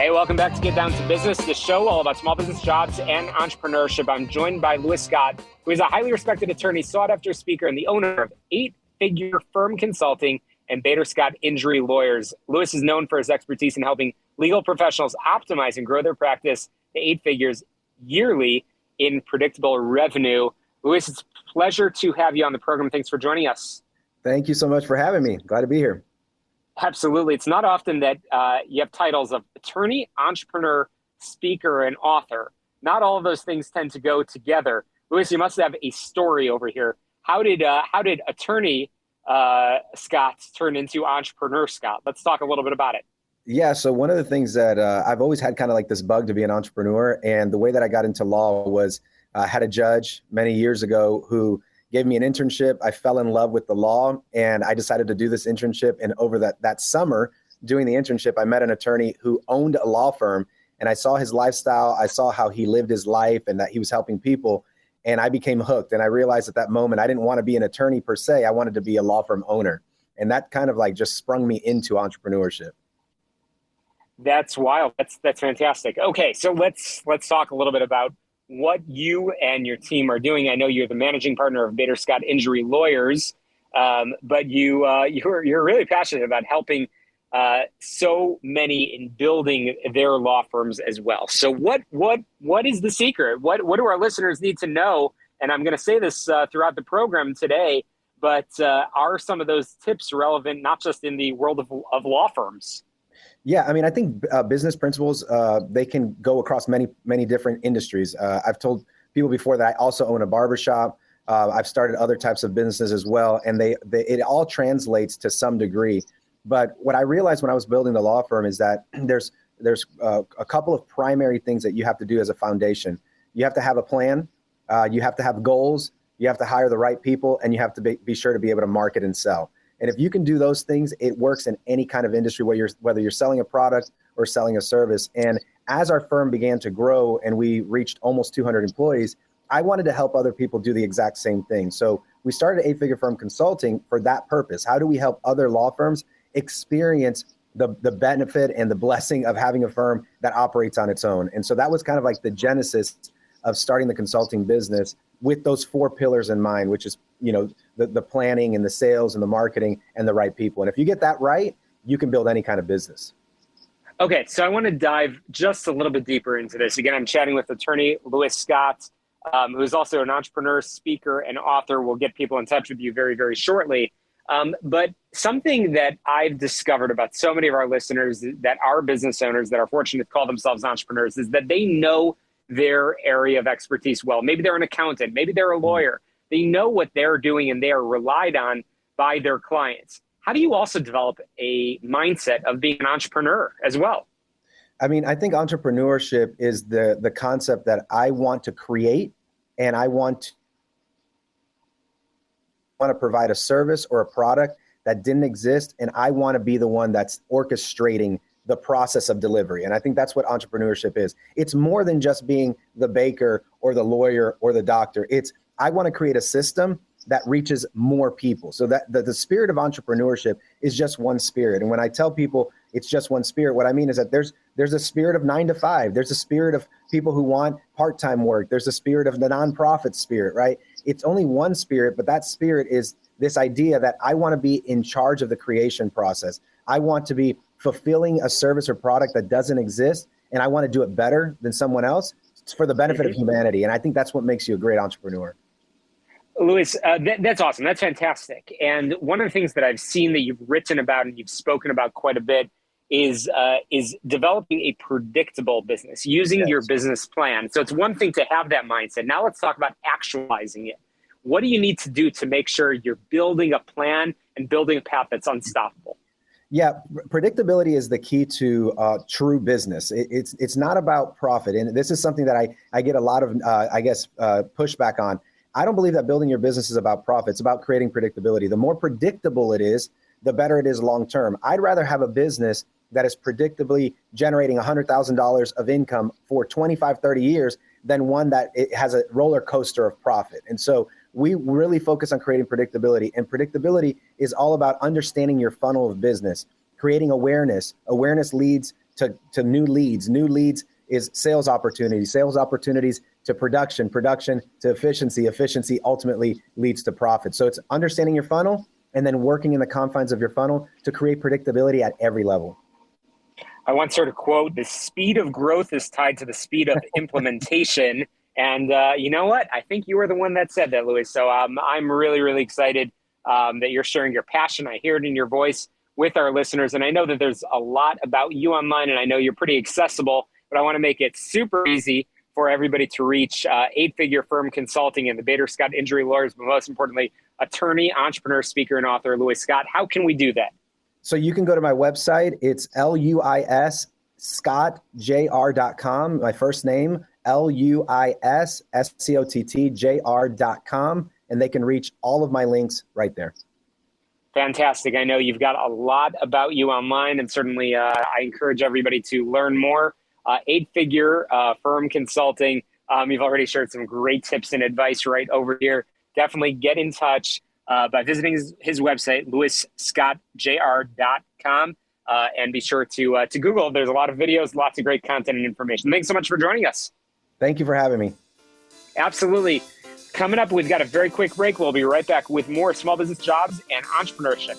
Hey, welcome back to Get Down to Business, the show all about small business jobs and entrepreneurship. I'm joined by Louis Scott, who is a highly respected attorney, sought-after speaker, and the owner of eight-figure firm consulting and Bader Scott Injury Lawyers. Louis is known for his expertise in helping legal professionals optimize and grow their practice to 8 figures yearly in predictable revenue. Louis, it's a pleasure to have you on the program. Thanks for joining us. Thank you so much for having me. Glad to be here. Absolutely. It's not often that you have titles of attorney, entrepreneur, speaker, and author. Not all of those things tend to go together. Louis, you must have a story over here. How did attorney Scott turn into entrepreneur Scott? Let's talk a little bit about it. Yeah. So one of the things that I've always had kind of like this bug to be an entrepreneur. And the way that I got into law was I had a judge many years ago who gave me an internship. I fell in love with the law and I decided to do this internship. And over that summer doing the internship, I met an attorney who owned a law firm and I saw his lifestyle. I saw how he lived his life and that he was helping people. And I became hooked. And I realized at that moment, I didn't want to be an attorney per se. I wanted to be a law firm owner. And that kind of like just sprung me into entrepreneurship. That's wild. That's fantastic. Okay. So let's talk a little bit about what you and your team are doing. I know you're the managing partner of Bader Scott Injury Lawyers, but you're really passionate about helping so many in building their law firms as well. So what is the secret? What do our listeners need to know? And I'm going to say this throughout the program today, but are some of those tips relevant not just in the world of law firms? Yeah, I mean, I think business principles, they can go across many different industries. I've told people before that I also own a barbershop. I've started other types of businesses as well, and it all translates to some degree. But what I realized when I was building the law firm is that there's a couple of primary things that you have to do as a foundation. You have to have a plan, you have to have goals, you have to hire the right people, and you have to be sure to be able to market and sell. And if you can do those things, it works in any kind of industry, whether you're selling a product or selling a service. And as our firm began to grow and we reached almost 200 employees, I wanted to help other people do the exact same thing. So we started 8-figure firm consulting for that purpose. How do we help other law firms experience the benefit and the blessing of having a firm that operates on its own? And so that was kind of like the genesis of starting the consulting business with those 4 pillars in mind, which is, the planning and the sales and the marketing and the right people. And if you get that right, you can build any kind of business. Okay, so I want to dive just a little bit deeper into this. Again, I'm chatting with attorney Louis Scott, who's also an entrepreneur, speaker, and author. We'll get people in touch with you very, very shortly. But something that I've discovered about so many of our listeners that are business owners that are fortunate to call themselves entrepreneurs is that they know their area of expertise well. Maybe they're an accountant, maybe they're a lawyer. They know what they're doing and they are relied on by their clients. How do you also develop a mindset of being an entrepreneur as well? I mean, I think entrepreneurship is the concept that I want to create and I want to provide a service or a product that didn't exist. And I want to be the one that's orchestrating the process of delivery. And I think that's what entrepreneurship is. It's more than just being the baker or the lawyer or the doctor. I want to create a system that reaches more people. So that the spirit of entrepreneurship is just one spirit. And when I tell people it's just one spirit, what I mean is that there's a spirit of 9 to 5. There's a spirit of people who want part-time work. There's a spirit of the nonprofit spirit, right? It's only one spirit, but that spirit is this idea that I want to be in charge of the creation process. I want to be fulfilling a service or product that doesn't exist, and I want to do it better than someone else for the benefit of humanity. And I think that's what makes you a great entrepreneur. Louis, that's awesome. That's fantastic. And one of the things that I've seen that you've written about and you've spoken about quite a bit is developing a predictable business, using your business plan. So it's one thing to have that mindset. Now let's talk about actualizing it. What do you need to do to make sure you're building a plan and building a path that's unstoppable? Yeah, predictability is the key to true business. It's not about profit. And this is something that I get a lot of, pushback on. I don't believe that building your business is about profit. It's about creating predictability. The more predictable it is, the better it is long term. I'd rather have a business that is predictably generating $100,000 of income for 25, 30 years than one that it has a roller coaster of profit. And so we really focus on creating predictability. And predictability is all about understanding your funnel of business, creating awareness. Awareness leads to new leads. New leads is sales opportunities to production to efficiency. Efficiency ultimately leads to profit. So it's understanding your funnel and then working in the confines of your funnel to create predictability at every level. I once heard a quote, the speed of growth is tied to the speed of implementation. And you know what? I think you were the one that said that, Louis. So I'm really, really excited that you're sharing your passion. I hear it in your voice with our listeners. And I know that there's a lot about you online, and I know you're pretty accessible, but I want to make it super easy for everybody to reach 8-figure firm consulting and the Bader Scott Injury Lawyers, but most importantly, attorney, entrepreneur, speaker, and author Louis Scott. How can we do that? So you can go to my website. It's luisscottjr.com. My first name, luisscottjr.com. And they can reach all of my links right there. Fantastic. I know you've got a lot about you online, and certainly I encourage everybody to learn more. 8-figure firm consulting. You've already shared some great tips and advice right over here. Definitely get in touch by visiting his website, luisscottjr.com, and be sure to Google. There's a lot of videos, lots of great content and information. Thanks so much for joining us. Thank you for having me. Absolutely. Coming up, we've got a very quick break. We'll be right back with more small business jobs and entrepreneurship.